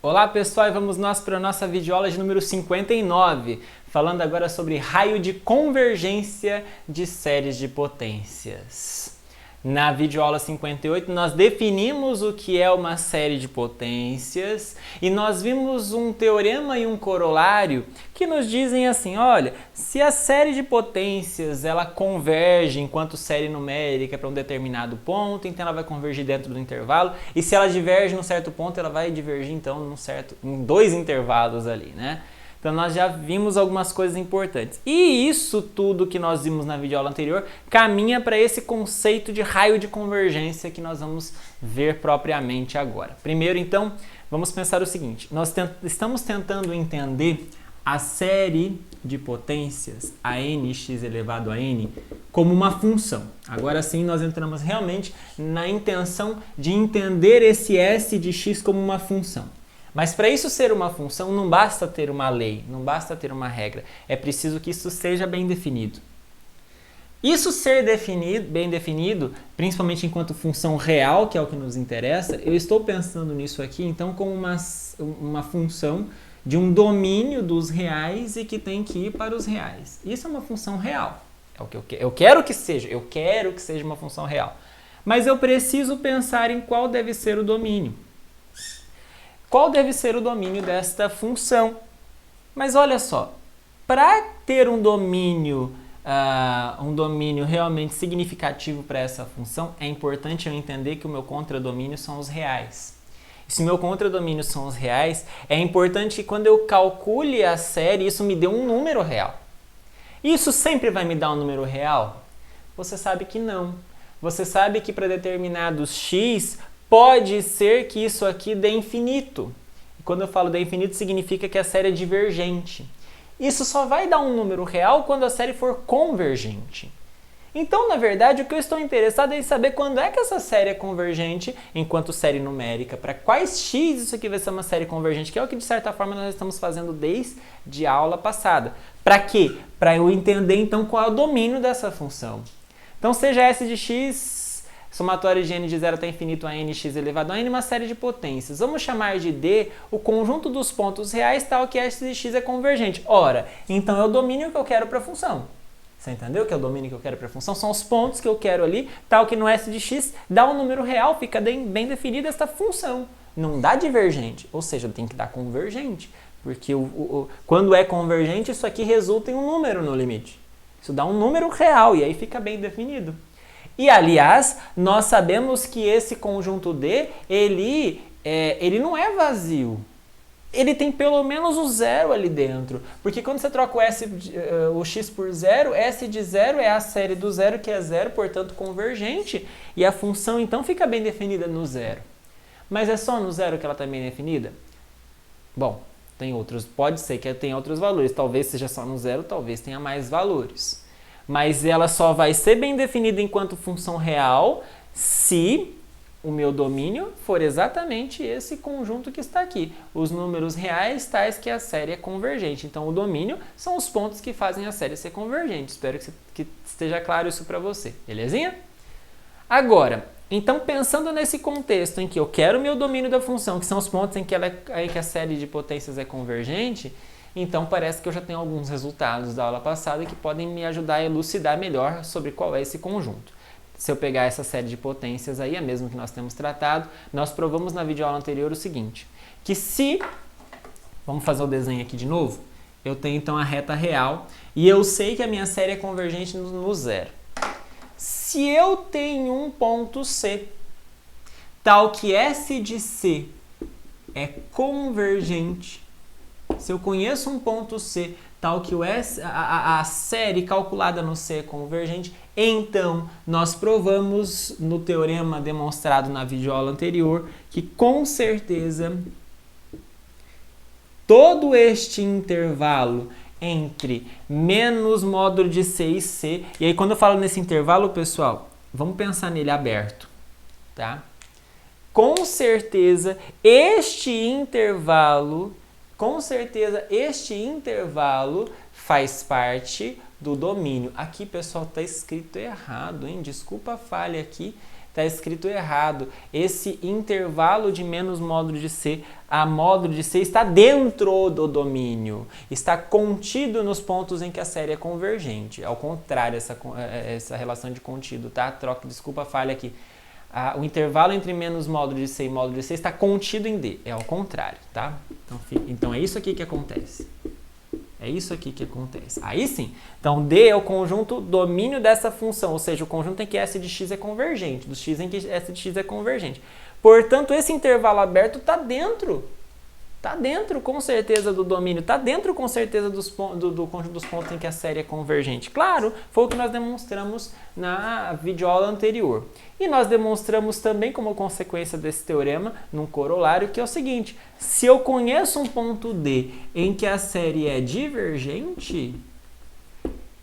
Olá pessoal, e vamos nós para a nossa videoaula de número 59, falando agora sobre raio de convergência de séries de potências. Na videoaula 58 nós definimos o que é uma série de potências e nós vimos um teorema e um corolário que nos dizem assim, olha, se a série de potências ela converge enquanto série numérica para um determinado ponto, então ela vai convergir dentro do intervalo, e se ela diverge num certo ponto, ela vai divergir então em dois intervalos ali, né? Então nós já vimos algumas coisas importantes. E isso tudo que nós vimos na videoaula anterior caminha para esse conceito de raio de convergência que nós vamos ver propriamente agora. Primeiro, então, vamos pensar o seguinte. Nós estamos tentando entender a série de potências, a nx elevado a n, como uma função. Agora sim nós entramos realmente na intenção de entender esse s de x como uma função. Mas para isso ser uma função, não basta ter uma lei, não basta ter uma regra. É preciso que isso seja bem definido. Isso ser bem definido, principalmente enquanto função real, que é o que nos interessa, eu estou pensando nisso aqui, então, como uma função de um domínio dos reais e que tem que ir para os reais. Isso é uma função real. É o que eu quero que seja uma função real. Mas eu preciso pensar em qual deve ser o domínio. Qual deve ser o domínio desta função? Mas olha só, para ter um domínio realmente significativo para essa função, é importante eu entender que o meu contradomínio são os reais. E se o meu contradomínio são os reais, é importante que quando eu calcule a série, isso me dê um número real. Isso sempre vai me dar um número real? Você sabe que não. Você sabe que para determinados x, pode ser que isso aqui dê infinito. E quando eu falo dê infinito, significa que a série é divergente. Isso só vai dar um número real quando a série for convergente. Então, na verdade, o que eu estou interessado é em saber quando é que essa série é convergente enquanto série numérica. Para quais x isso aqui vai ser uma série convergente, que é o que, de certa forma, nós estamos fazendo desde a aula passada. Para quê? Para eu entender, então, qual é o domínio dessa função. Então, seja s de x, somatório de n de 0 até infinito a nx elevado a n, uma série de potências. Vamos chamar de D o conjunto dos pontos reais tal que s de x é convergente. Ora, então é o domínio que eu quero para a função. Você entendeu que é o domínio que eu quero para a função? São os pontos que eu quero ali, tal que no s de x dá um número real, fica bem definida esta função. Não dá divergente, ou seja, tem que dar convergente. Porque quando é convergente, isso aqui resulta em um número no limite. Isso dá um número real e aí fica bem definido. E, aliás, nós sabemos que esse conjunto D, ele não é vazio. Ele tem pelo menos o zero ali dentro. Porque quando você troca o x por zero, s de zero é a série do zero, que é zero, portanto convergente. E a função, então, fica bem definida no zero. Mas é só no zero que ela está bem definida? Bom, tem outros. Pode ser que tenha outros valores. Talvez seja só no zero, talvez tenha mais valores. Mas ela só vai ser bem definida enquanto função real se o meu domínio for exatamente esse conjunto que está aqui. Os números reais tais que a série é convergente. Então, o domínio são os pontos que fazem a série ser convergente. Espero que esteja claro isso para você. Belezinha? Agora, então, pensando nesse contexto em que eu quero o meu domínio da função, que são os pontos em que a série de potências é convergente, então parece que eu já tenho alguns resultados da aula passada que podem me ajudar a elucidar melhor sobre qual é esse conjunto. Se eu pegar essa série de potências aí, a mesma que nós temos tratado, nós provamos na videoaula anterior o seguinte, que se, vamos fazer o desenho aqui de novo, eu tenho então a reta real e eu sei que a minha série é convergente no zero. Se eu tenho um ponto C, tal que S de C é convergente, se eu conheço um ponto C, tal que a série calculada no C é convergente, então nós provamos no teorema demonstrado na videoaula anterior que com certeza todo este intervalo entre menos módulo de C e C, e aí quando eu falo nesse intervalo, pessoal, vamos pensar nele aberto, tá? Com certeza este intervalo faz parte do domínio. Aqui, pessoal, está escrito errado, hein? Desculpa a falha aqui. está escrito errado. Esse intervalo de menos módulo de C a módulo de C está dentro do domínio, está contido nos pontos em que a série é convergente. Ao contrário, essa relação de contido, tá? Desculpa a falha aqui. O intervalo entre menos módulo de C e módulo de C está contido em D. É ao contrário, tá? Então é isso aqui que acontece. É isso aqui que acontece. Aí sim. Então, D é o conjunto domínio dessa função, ou seja, o conjunto em que S de x é convergente, do x em que S de x é convergente. Portanto, esse intervalo aberto está dentro. Está dentro, com certeza, do domínio. Está dentro, com certeza, do conjunto dos pontos em que a série é convergente. Claro, foi o que nós demonstramos na videoaula anterior. E nós demonstramos também, como consequência desse teorema, num corolário, que é o seguinte. Se eu conheço um ponto D em que a série é divergente,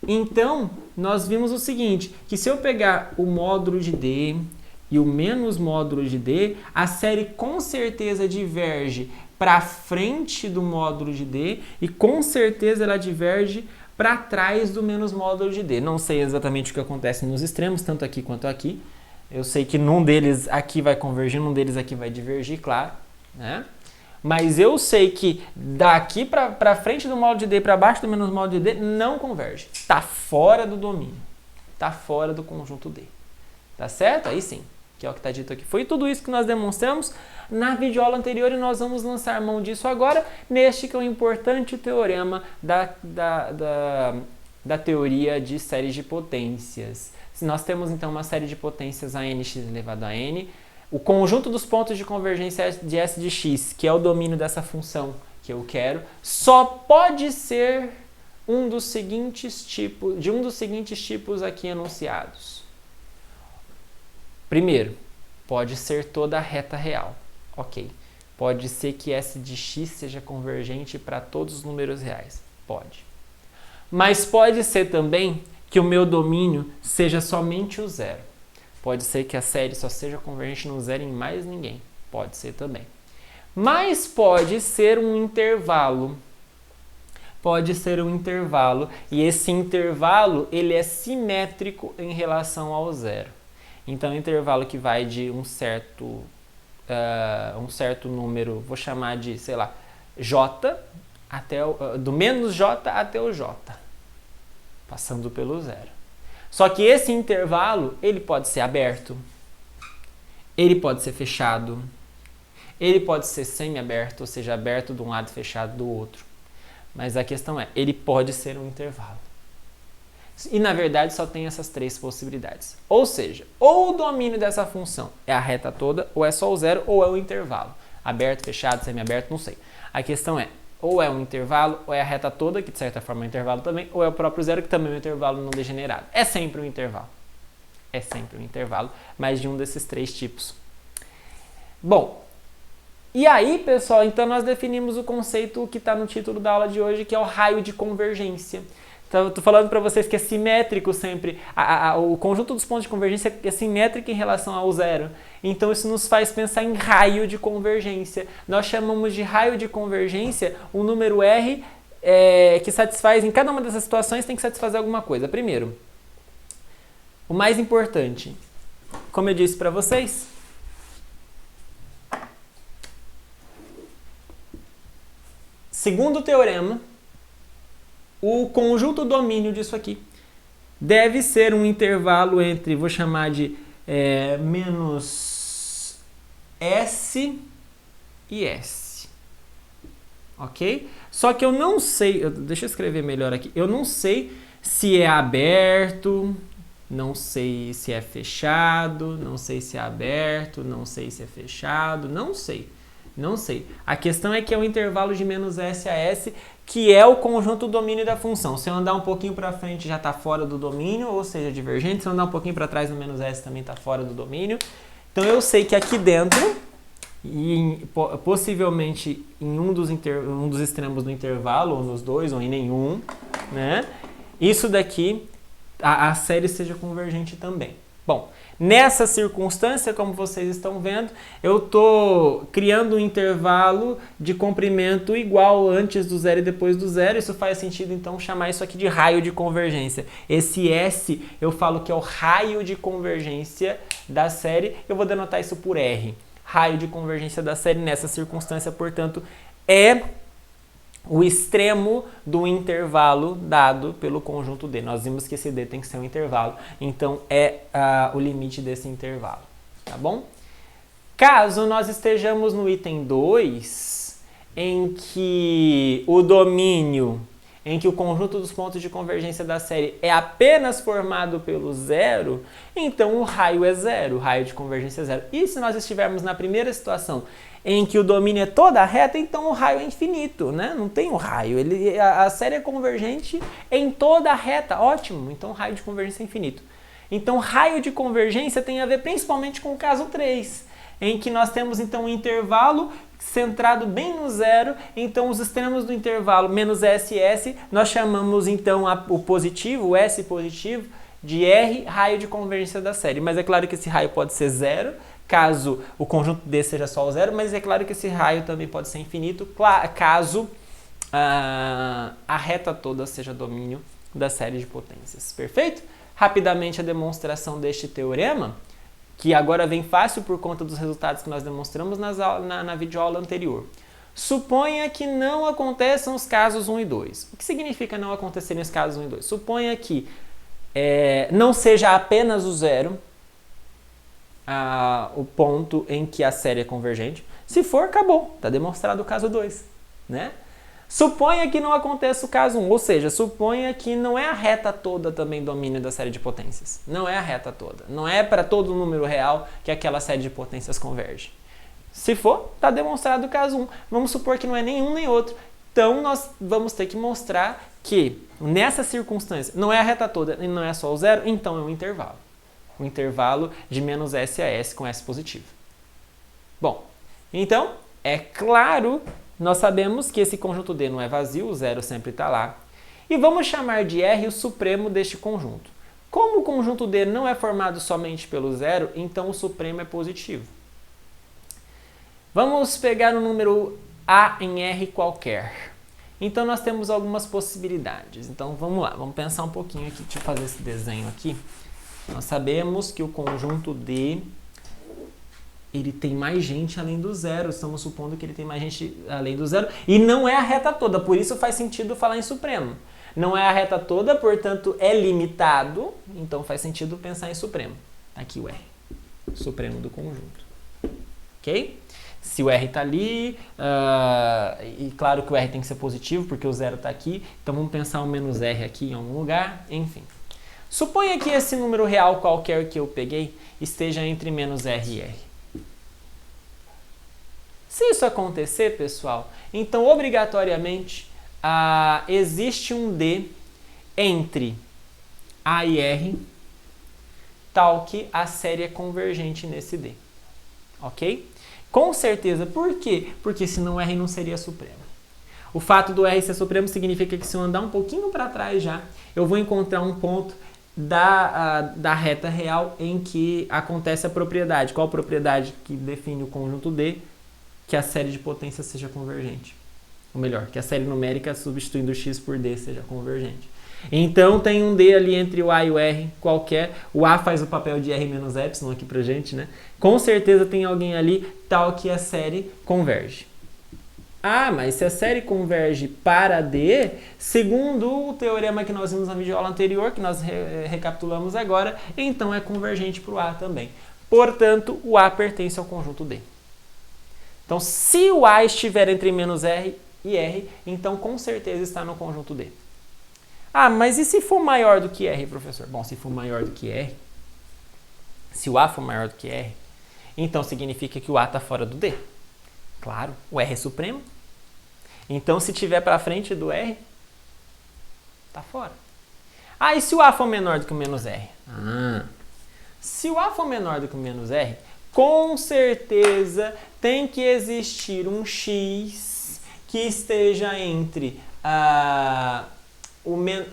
então nós vimos o seguinte, que se eu pegar o módulo de D e o menos módulo de D, a série com certeza diverge para frente do módulo de D e com certeza ela diverge para trás do menos módulo de D. Não sei exatamente o que acontece nos extremos, tanto aqui quanto aqui. Eu sei que num deles aqui vai convergir, num deles aqui vai divergir, claro, né? Mas eu sei que daqui para frente do módulo de D e para baixo do menos módulo de D não converge. Está fora do domínio. Está fora do conjunto D. Tá certo? Aí sim, que é o que está dito aqui. Foi tudo isso que nós demonstramos na videoaula anterior e nós vamos lançar mão disso agora neste que é o importante teorema da teoria de séries de potências. Se nós temos então uma série de potências a nx elevado a n, o conjunto dos pontos de convergência de S de x, que é o domínio dessa função que eu quero, só pode ser um dos seguintes tipos aqui enunciados. Primeiro, pode ser toda a reta real. Ok. Pode ser que S de x seja convergente para todos os números reais. Pode. Mas pode ser também que o meu domínio seja somente o zero. Pode ser que a série só seja convergente no zero e em mais ninguém. Pode ser também. Mas pode ser um intervalo. Pode ser um intervalo. E esse intervalo ele é simétrico em relação ao zero. Então, o intervalo que vai de um certo número, vou chamar de, sei lá, J, do menos J até o J, passando pelo zero. Só que esse intervalo, ele pode ser aberto, ele pode ser fechado, ele pode ser semi-aberto, ou seja, aberto de um lado e fechado do outro. Mas a questão é, ele pode ser um intervalo. E, na verdade, só tem essas três possibilidades. Ou seja, ou o domínio dessa função é a reta toda, ou é só o zero, ou é o intervalo. Aberto, fechado, semi-aberto, não sei. A questão é, ou é um intervalo, ou é a reta toda, que de certa forma é um intervalo também, ou é o próprio zero, que também é um intervalo não degenerado. É sempre um intervalo. É sempre um intervalo, mas de um desses três tipos. Bom, e aí, pessoal, então nós definimos o conceito que está no título da aula de hoje, que é o raio de convergência. Então, estou falando para vocês que é simétrico sempre, o conjunto dos pontos de convergência é simétrico em relação ao zero. Então, isso nos faz pensar em raio de convergência. Nós chamamos de raio de convergência o número R que satisfaz, em cada uma dessas situações, tem que satisfazer alguma coisa. Primeiro, o mais importante, como eu disse para vocês, segundo o teorema, o conjunto domínio disso aqui deve ser um intervalo entre, vou chamar de menos S e S. Ok? Só que eu não sei, deixa eu escrever melhor aqui, eu não sei se é aberto, não sei se é fechado, não sei se é aberto, não sei se é fechado, não sei. Não sei. A questão é que é o intervalo de menos S a S, que é o conjunto domínio da função. Se eu andar um pouquinho para frente já está fora do domínio, ou seja, divergente. Se eu andar um pouquinho para trás no menos S também está fora do domínio. Então eu sei que aqui dentro, e possivelmente em um dos extremos do intervalo, ou nos dois, ou em nenhum, né? Isso daqui, a série seja convergente também. Bom, Nessa circunstância, como vocês estão vendo, eu estou criando um intervalo de comprimento igual antes do zero e depois do zero. Isso faz sentido, então, chamar isso aqui de raio de convergência. Esse S eu falo que é o raio de convergência da série. Eu vou denotar isso por R. Raio de convergência da série nessa circunstância, portanto, é o extremo do intervalo dado pelo conjunto D. Nós vimos que esse D tem que ser um intervalo, então é o limite desse intervalo, tá bom? Caso nós estejamos no item 2, em que o domínio, em que o conjunto dos pontos de convergência da série é apenas formado pelo zero, então o raio é zero, o raio de convergência é zero. E se nós estivermos na primeira situação, em que o domínio é toda a reta, então o raio é infinito, né? Não tem o raio. A série é convergente em toda a reta. Ótimo, então o raio de convergência é infinito. Então, raio de convergência tem a ver principalmente com o caso 3, em que nós temos então um intervalo centrado bem no zero, então os extremos do intervalo menos S e S, nós chamamos então o positivo, o S positivo, de R, raio de convergência da série. Mas é claro que esse raio pode ser zero, caso o conjunto D seja só o zero, mas é claro que esse raio também pode ser infinito, caso a reta toda seja domínio da série de potências. Perfeito? Rapidamente a demonstração deste teorema, que agora vem fácil por conta dos resultados que nós demonstramos na videoaula anterior. Suponha que não aconteçam os casos 1 e 2. O que significa não acontecerem os casos 1 e 2? Suponha que não seja apenas o zero, o ponto em que a série é convergente. Se for, acabou. Está demonstrado o caso 2. Né? Suponha que não aconteça o caso 1, ou seja, suponha que não é a reta toda também domínio da série de potências. Não é a reta toda. Não é para todo número real que aquela série de potências converge. Se for, está demonstrado o caso 1. Vamos supor que não é nenhum nem outro. Então, nós vamos ter que mostrar que, nessa circunstância, não é a reta toda e não é só o zero, então é um intervalo. Um intervalo de menos S a S com S positivo. Bom, então, é claro, nós sabemos que esse conjunto D não é vazio, o zero sempre está lá. E vamos chamar de R o supremo deste conjunto. Como o conjunto D não é formado somente pelo zero, então o supremo é positivo. Vamos pegar um número A em R qualquer. Então, nós temos algumas possibilidades. Então, vamos lá, vamos pensar um pouquinho aqui. Deixa eu fazer esse desenho aqui. Nós sabemos que o conjunto D, ele tem mais gente além do zero. Estamos supondo que ele tem mais gente além do zero. E não é a reta toda, por isso faz sentido falar em supremo. Não é a reta toda, portanto, é limitado. Então, faz sentido pensar em supremo. Aqui o R, supremo do conjunto. Ok? Se o R está ali, e claro que o R tem que ser positivo, porque o zero está aqui. Então, vamos pensar um menos R aqui em algum lugar. Enfim. Suponha que esse número real qualquer que eu peguei esteja entre menos R e R. Se isso acontecer, pessoal, então obrigatoriamente existe um D entre A e R, tal que a série é convergente nesse D. Ok? Com certeza. Por quê? Porque senão R não seria supremo. O fato do R ser supremo significa que se eu andar um pouquinho para trás já, eu vou encontrar um ponto da reta real em que acontece a propriedade. Qual a propriedade que define o conjunto D? Que a série de potências seja convergente. Ou melhor, que a série numérica substituindo x por D seja convergente. Então, tem um D ali entre o A e o R qualquer. O A faz o papel de R menos epsilon aqui pra gente, né? Com certeza tem alguém ali tal que a série converge. Ah, mas se a série converge para D, segundo o teorema que nós vimos na videoaula anterior, que nós recapitulamos agora, então é convergente para o A também. Portanto, o A pertence ao conjunto D. Então, se o A estiver entre menos R e R, então com certeza está no conjunto D. Ah, mas e se for maior do que R, professor? Bom, se for maior do que R, se o A for maior do que R, então significa que o A está fora do D. Claro, o R é supremo. Então, se tiver para frente do R, está fora. Ah, e se o A for menor do que o menos R? Se o A for menor do que o menos R, com certeza tem que existir um X que esteja entre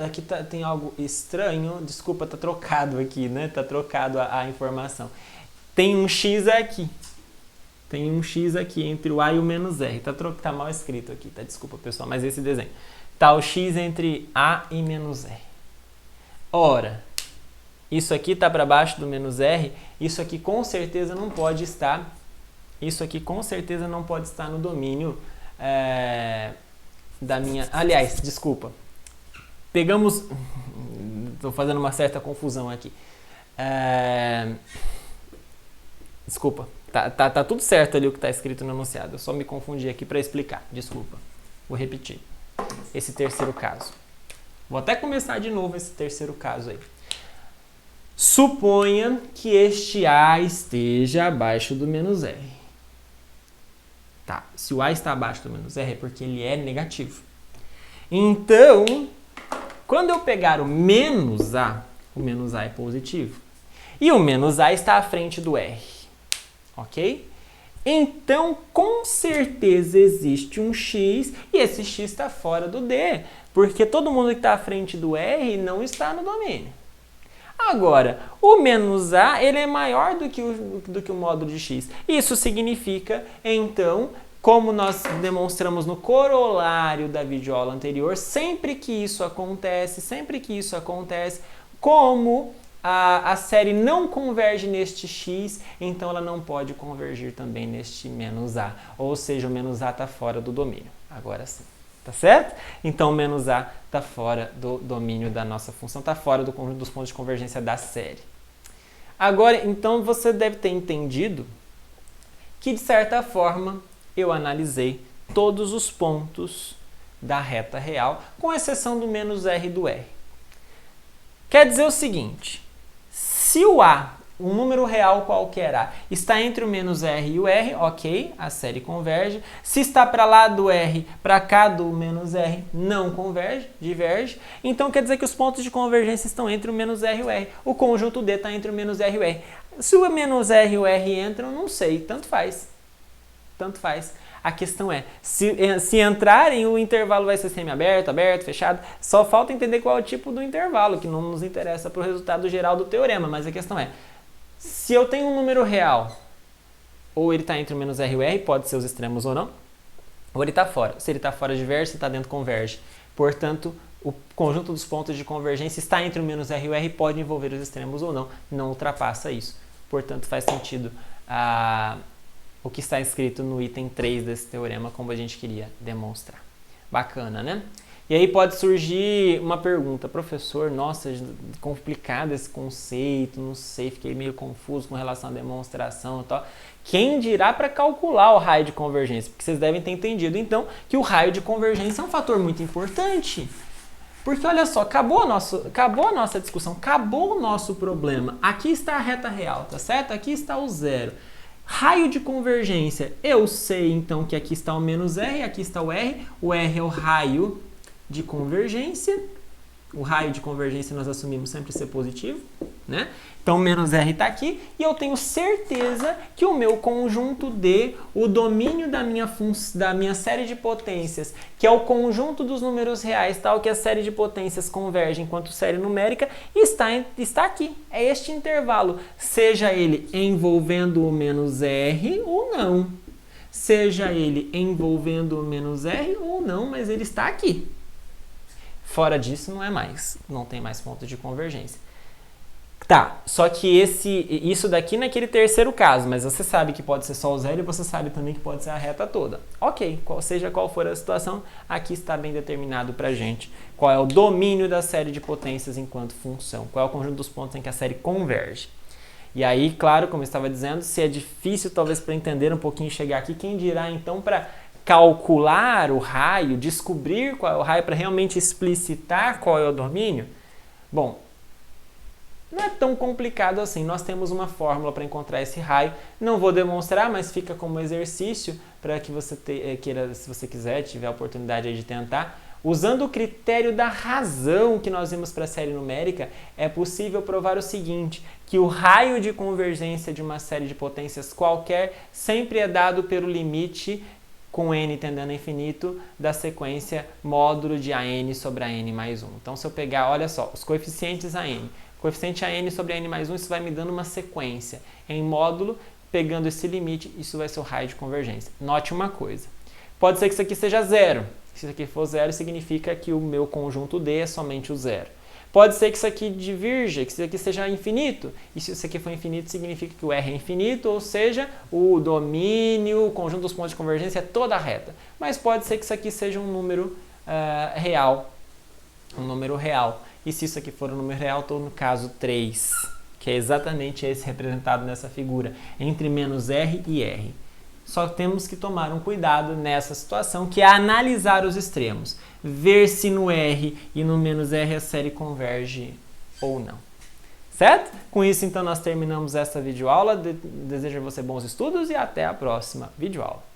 Aqui tem algo estranho, desculpa, tá trocado aqui, né? Tá trocado a informação. Tem um x aqui. Tem um x aqui entre o A e o menos R. Tá mal escrito aqui, tá? Desculpa, pessoal, mas esse desenho. Tá o x entre A e menos R. Ora, isso aqui tá para baixo do menos R, isso aqui com certeza não pode estar, no domínio da minha... Aliás, desculpa. Pegamos... Estou fazendo uma certa confusão aqui. Desculpa. Tá tudo certo ali o que está escrito no enunciado. Eu só me confundi aqui para explicar. Desculpa. Vou repetir. Esse terceiro caso. Vou até começar de novo esse terceiro caso aí. Suponha que este A esteja abaixo do menos R. Tá. Se o A está abaixo do menos R é porque ele é negativo. Então, quando eu pegar o menos A é positivo. E o menos A está à frente do R. Ok? Então, com certeza existe um x e esse x está fora do D, porque todo mundo que está à frente do R não está no domínio. Agora, o menos A ele é maior do que o módulo de x. Isso significa, então, como nós demonstramos no corolário da videoaula anterior, sempre que isso acontece, como a série não converge neste x, então ela não pode convergir também neste menos A. Ou seja, o menos A está fora do domínio. Agora sim. Tá certo? Então, o menos A está fora do domínio da nossa função, está fora do conjunto dos pontos de convergência da série. Agora, então, você deve ter entendido que, de certa forma, eu analisei todos os pontos da reta real, com exceção do menos R e do R. Quer dizer o seguinte, se o A, um número real qualquer A, está entre o menos R e o R, ok, a série converge. Se está para lá do R, para cá do menos R, não converge, diverge. Então quer dizer que os pontos de convergência estão entre o menos R e o R. O conjunto D está entre o menos R e o R. Se o menos R e o R entram, não sei, tanto faz. Tanto faz. A questão é, se entrarem, o intervalo vai ser semi-aberto, aberto, fechado. Só falta entender qual é o tipo do intervalo, que não nos interessa para o resultado geral do teorema. Mas a questão é, se eu tenho um número real, ou ele está entre o menos R e o R, pode ser os extremos ou não, ou ele está fora. Se ele está fora, diverge, se está dentro, converge. Portanto, o conjunto dos pontos de convergência está entre o menos R e o R, pode envolver os extremos ou não ultrapassa isso. Portanto, faz sentido o que está escrito no item 3 desse teorema, como a gente queria demonstrar. Bacana, né? E aí pode surgir uma pergunta, professor, nossa, complicado esse conceito, não sei, fiquei meio confuso com relação à demonstração e tal. Quem dirá para calcular o raio de convergência? Porque vocês devem ter entendido, então, que o raio de convergência é um fator muito importante. Porque, olha só, acabou a nossa discussão, acabou o nosso problema. Aqui está a reta real, tá certo? Aqui está o zero. Raio de convergência, eu sei então que aqui está o menos R, aqui está o R. O R é o raio de convergência. O raio de convergência nós assumimos sempre ser positivo, né? Então, o menos R está aqui e eu tenho certeza que o meu conjunto D, o domínio da minha série de potências, que é o conjunto dos números reais, tal que a série de potências converge enquanto série numérica, está aqui. É este intervalo, seja ele envolvendo o menos R ou não. Seja ele envolvendo o menos R ou não, mas ele está aqui. Fora disso, não é mais. Não tem mais ponto de convergência. Tá, só que isso daqui naquele terceiro caso, mas você sabe que pode ser só o zero e você sabe também que pode ser a reta toda. Ok, seja qual for a situação, aqui está bem determinado pra gente qual é o domínio da série de potências enquanto função, qual é o conjunto dos pontos em que a série converge. E aí, claro, como eu estava dizendo, se é difícil talvez para entender um pouquinho chegar aqui, quem dirá então para calcular o raio, descobrir qual é o raio para realmente explicitar qual é o domínio? Bom, não é tão complicado assim. Nós temos uma fórmula para encontrar esse raio. Não vou demonstrar, mas fica como exercício para que você queira, se você quiser, tiver a oportunidade aí de tentar. Usando o critério da razão que nós vimos para a série numérica, é possível provar o seguinte, que o raio de convergência de uma série de potências qualquer sempre é dado pelo limite com n tendendo a infinito da sequência módulo de AN sobre AN mais 1. Então, se eu pegar, olha só, os coeficientes AN, coeficiente AN sobre AN mais 1, isso vai me dando uma sequência em módulo, pegando esse limite, isso vai ser o raio de convergência. Note uma coisa, pode ser que isso aqui seja zero. Se isso aqui for zero, significa que o meu conjunto D é somente o zero. Pode ser que isso aqui divirja, que isso aqui seja infinito. E se isso aqui for infinito, significa que o R é infinito, ou seja, o domínio, o conjunto dos pontos de convergência é toda reta. Mas pode ser que isso aqui seja um número real. Um número real. E se isso aqui for um número real, estou no caso 3, que é exatamente esse representado nessa figura, entre menos R e R. Só temos que tomar um cuidado nessa situação, que é analisar os extremos. Ver se no R e no menos R a série converge ou não. Certo? Com isso, então, nós terminamos essa videoaula. Desejo a você bons estudos e até a próxima videoaula.